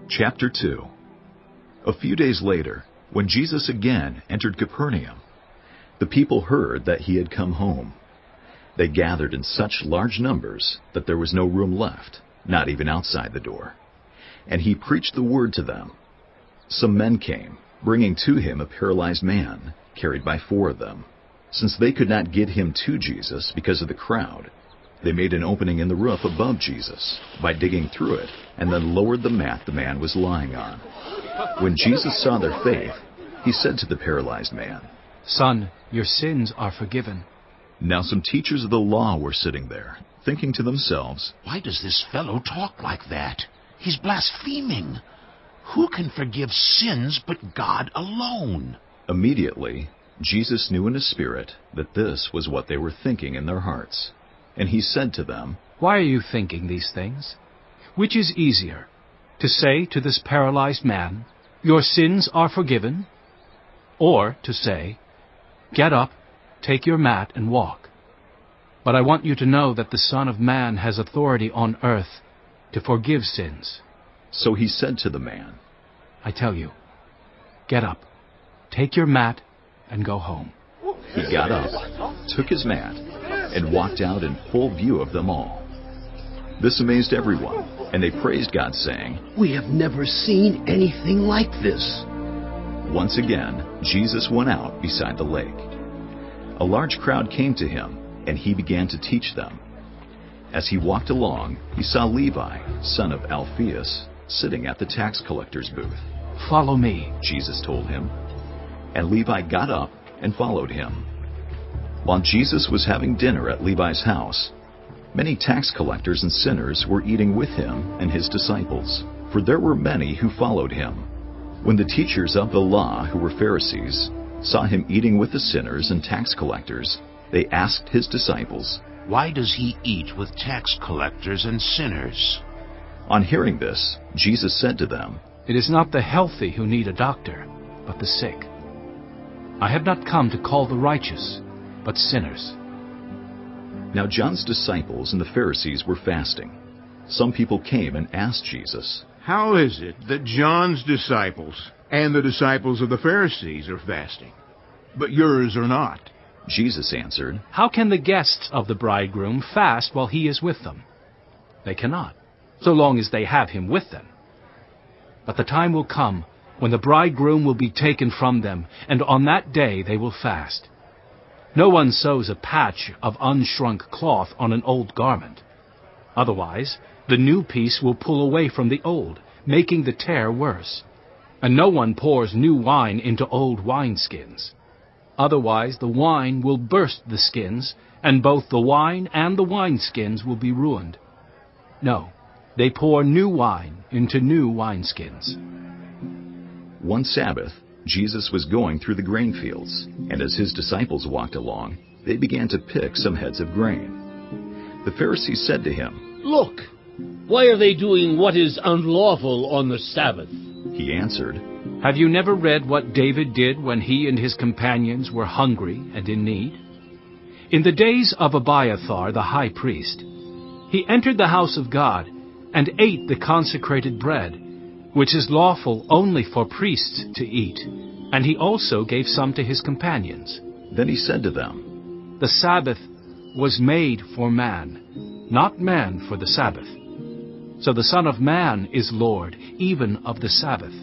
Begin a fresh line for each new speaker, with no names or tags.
Chapter 2. A few days later, when Jesus again entered Capernaum, the people heard that he had come home. They gathered in such large numbers that there was no room left, not even outside the door. And he preached the word to them. Some men came, bringing to him a paralyzed man, carried by 4 of them. Since they could not get him to Jesus because of the crowd, they made an opening in the roof above Jesus by digging through it, and then lowered the mat the man was lying on. When Jesus saw their faith, he said to the paralyzed man,
"Son, your sins are forgiven."
Now some teachers of the law were sitting there, thinking to themselves,
"Why does this fellow talk like that? He's blaspheming. Who can forgive sins but God alone?"
Immediately, Jesus knew in his spirit that this was what they were thinking in their hearts. And he said to them,
"Why are you thinking these things? Which is easier, to say to this paralyzed man, 'Your sins are forgiven,' or to say, 'Get up, take your mat and walk'? But I want you to know that the Son of Man has authority on earth to forgive sins."
So he said to the man,
"I tell you, get up, take your mat, and go home."
He got up, took his mat, and walked out in full view of them all. This amazed everyone, and they praised God, saying,
"We have never seen anything like this."
Once again, Jesus went out beside the lake. A large crowd came to him, and he began to teach them. As he walked along, he saw Levi, son of Alphaeus, sitting at the tax collector's booth.
"Follow me,"
Jesus told him. And Levi got up and followed him. While Jesus was having dinner at Levi's house, many tax collectors and sinners were eating with him and his disciples, for there were many who followed him. When the teachers of the law, who were Pharisees, saw him eating with the sinners and tax collectors, they asked his disciples,
"Why does he eat with tax collectors and sinners?"
On hearing this, Jesus said to them,
"It is not the healthy who need a doctor, but the sick. I have not come to call the righteous, but sinners."
Now John's disciples and the Pharisees were fasting. Some people came and asked Jesus,
"How is it that John's disciples and the disciples of the Pharisees are fasting, but yours are not?"
Jesus answered,
"How can the guests of the bridegroom fast while he is with them? They cannot, so long as they have him with them. But the time will come when the bridegroom will be taken from them, and on that day they will fast. No one sews a patch of unshrunk cloth on an old garment. Otherwise, the new piece will pull away from the old, making the tear worse. And no one pours new wine into old wineskins. Otherwise, the wine will burst the skins, and both the wine and the wineskins will be ruined. No, they pour new wine into new wineskins."
One Sabbath, Jesus was going through the grain fields, and as his disciples walked along, they began to pick some heads of grain. The Pharisees said to him,
"Look, why are they doing what is unlawful on the Sabbath?"
He answered,
"Have you never read what David did when he and his companions were hungry and in need? In the days of Abiathar the high priest, he entered the house of God and ate the consecrated bread, which is lawful only for priests to eat, and he also gave some to his companions."
Then he said to them,
"The Sabbath was made for man, not man for the Sabbath. So the Son of Man is Lord even of the Sabbath."